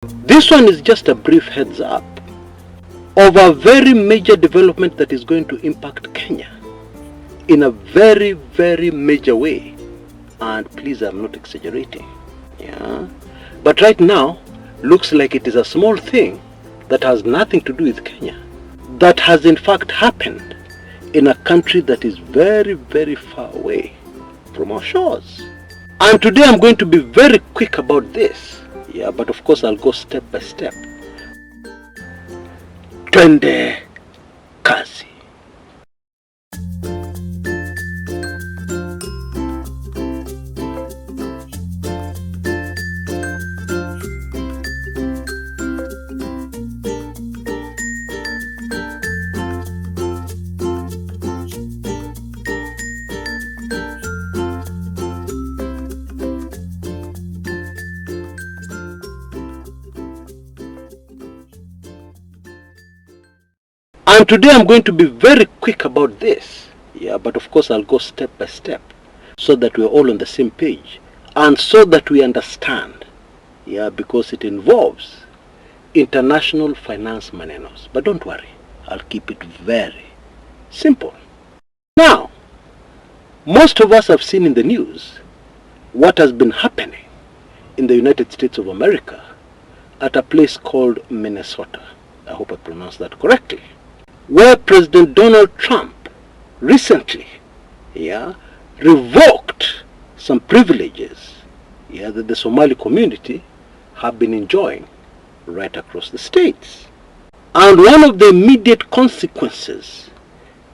This one is just a brief heads up of a very major development that is going to impact Kenya in a very, very major way. And please, I'm not exaggerating. Yeah. But right now, looks like it is a small thing that has nothing to do with Kenya. That has in fact happened in a country that is very, very far away from our shores. And today I'm going to be very quick about this. Yeah, but of course I'll go step by step. Twende kazi. And today I'm going to be very quick about this. Yeah, but of course I'll go step by step so that we're all on the same page and so that we understand. Yeah, because it involves international finance manenos. But don't worry, I'll keep it very simple. Now, most of us have seen in the news what has been happening in the United States of America at a place called Minnesota. I hope I pronounced that correctly. Where President Donald Trump recently, revoked some privileges, that the Somali community have been enjoying right across the states. And one of the immediate consequences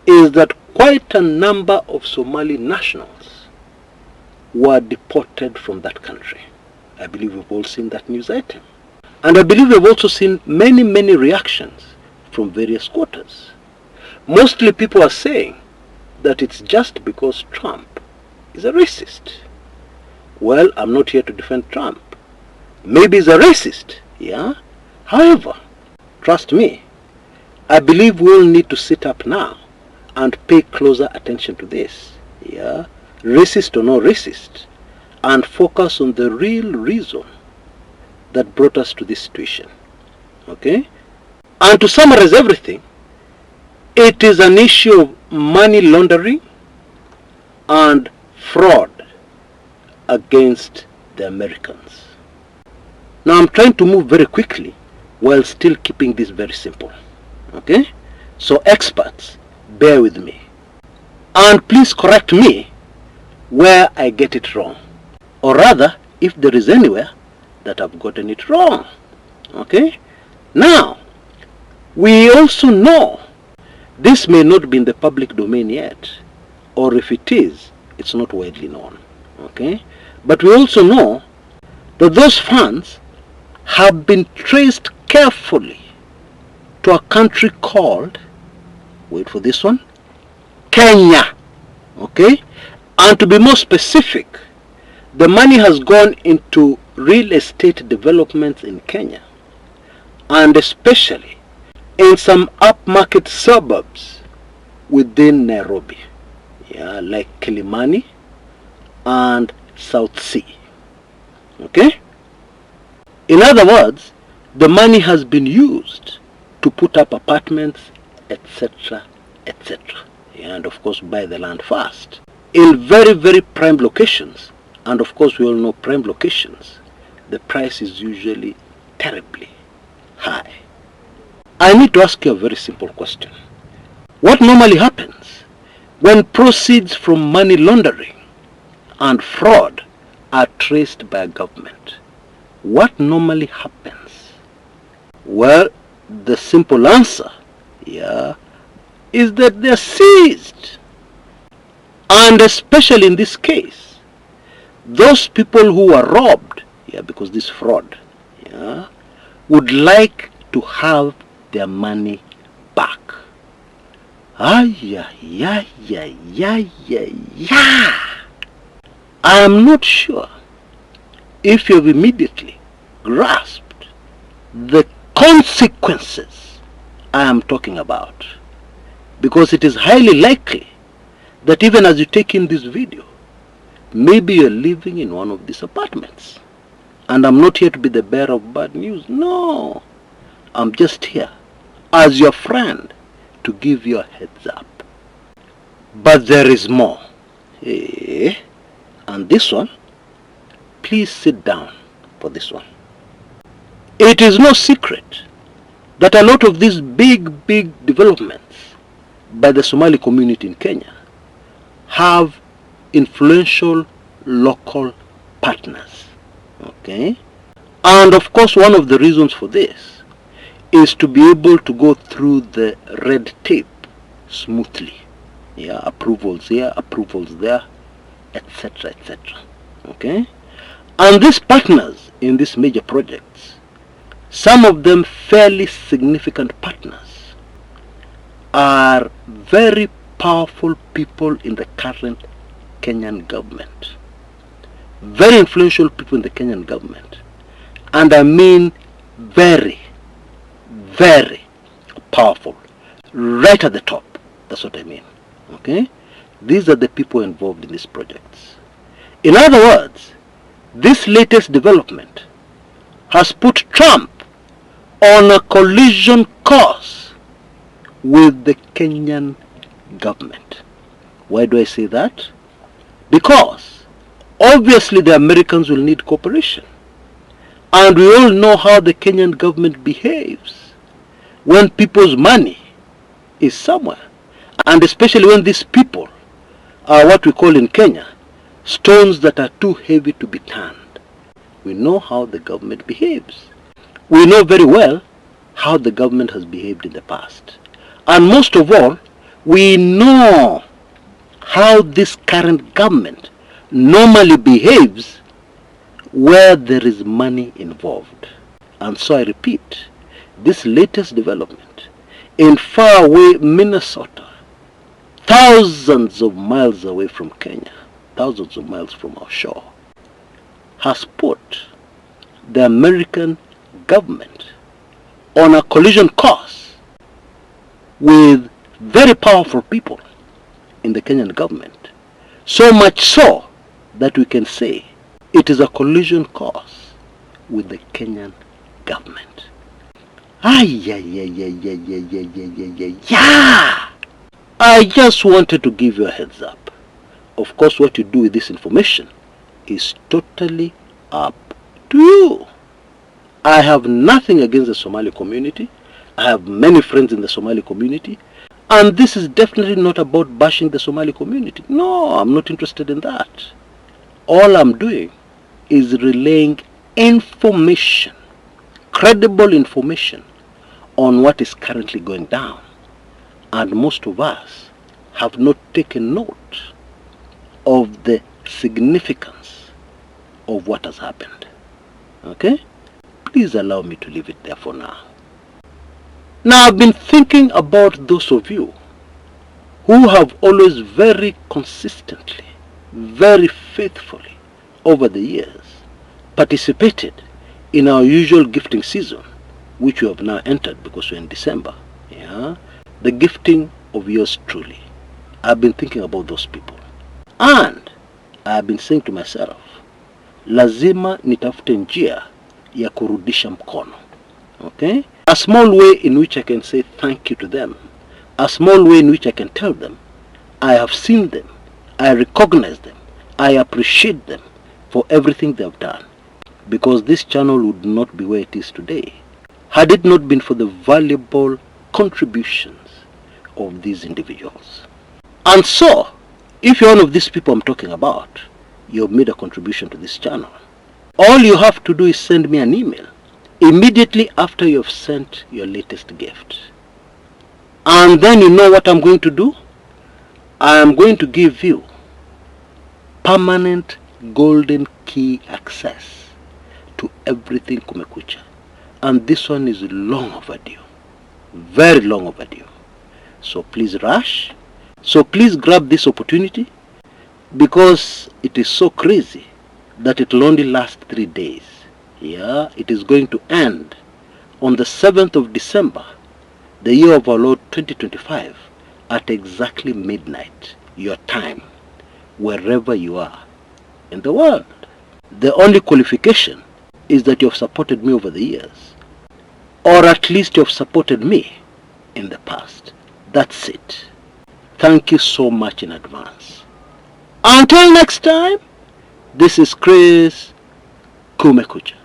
is that quite a number of Somali nationals were deported from that country. I believe we've all seen that news item. And I believe we've also seen many reactions from various quarters. Mostly people are saying that it's just because Trump is a racist. Well, I'm not here to defend Trump. Maybe he's a racist, However, trust me, I believe we'll need to sit up now and pay closer attention to this, racist or no racist, and focus on the real reason that brought us to this situation, okay? And to summarize everything, it is an issue of money laundering and fraud against the Americans. Now I'm trying to move very quickly while still keeping this very simple, okay? So experts, bear with me. And please correct me where I get it wrong. Or rather, if there is anywhere that I've gotten it wrong, okay? Now, we also know this may not be in the public domain yet, or if it is, it's not widely known, okay? But we also know that those funds have been traced carefully to a country called, wait for this one, Kenya, okay? And to be more specific, the money has gone into real estate developments in Kenya, and especially in some upmarket suburbs within Nairobi, like Kilimani and South Sea, okay? In other words, the money has been used to put up apartments, etc., and of course buy the land fast in very prime locations. And of course we all know prime locations, the price is usually terribly high. I need to ask you a very simple question. What normally happens when proceeds from money laundering and fraud are traced by a government? What normally happens? Well, the simple answer, is that they're seized. And especially in this case, those people who are robbed, because this fraud, would like to have their money back. I am not sure if you've immediately grasped the consequences I am talking about, because it is highly likely that even as you take in this video, maybe you're living in one of these apartments And I'm not here to be the bearer of bad news. No. I'm just here as your friend to give you a heads up. But there is more. And this one, please sit down for this one. It is no secret that a lot of these big developments by the Somali community in Kenya have influential local partners. Okay? And of course, one of the reasons for this is to be able to go through the red tape smoothly. Yeah, approvals here, approvals there, etc., etc. Okay? And these partners in these major projects, some of them fairly significant partners, are very powerful people in the current Kenyan government. Very influential people in the Kenyan government. And I mean very powerful. Right at the top. That's what I mean. Okay? These are the people involved in these projects. In other words, this latest development has put Trump on a collision course with the Kenyan government. Why do I say that? Because obviously the Americans will need cooperation. And we all know how the Kenyan government behaves when people's money is somewhere. And especially when these people are what we call in Kenya, stones that are too heavy to be turned. We know how the government behaves. We know very well how the government has behaved in the past. And most of all, we know how this current government normally behaves where there is money involved. And so I repeat, this latest development in faraway Minnesota, thousands of miles away from Kenya, thousands of miles from our shore, has put the American government on a collision course with very powerful people in the Kenyan government. So much so that we can say it is a collision course with the Kenyan government. I just wanted to give you a heads up. Of course, what you do with this information is totally up to you. I have nothing against the Somali community. I have many friends in the Somali community. And this is definitely not about bashing the Somali community. No, I'm not interested in that. All I'm doing is relaying information, credible information on what is currently going down. And most of us have not taken note of the significance of what has happened. Okay? Please allow me to leave it there for now. Now, I've been thinking about those of you who have always very consistently, very faithfully over the years participated in our usual gifting season, which we have now entered because we're in December. Yeah? The gifting of yours truly. I've been thinking about those people. And I've been saying to myself, lazima nitafute njia ya kurudisha mkono. Okay? A small way in which I can say thank you to them. A small way in which I can tell them, I have seen them, I recognize them, I appreciate them for everything they have done. Because this channel would not be where it is today had it not been for the valuable contributions of these individuals. And so, if you're one of these people I'm talking about, you've made a contribution to this channel, all you have to do is send me an email immediately after you've sent your latest gift. And then you know what I'm going to do? I am going to give you permanent golden key access to everything Kumekucha. And this one is long overdue. Very long overdue. So please rush. So please grab this opportunity, because it is so crazy that it will only last 3 days. Yeah, it is going to end on the 7th of December, the year of our Lord 2025, at exactly midnight, your time, wherever you are in the world. The only qualification is that you have supported me over the years. Or at least you have supported me in the past. That's it. Thank you so much in advance. Until next time, this is Chris Kumekucha.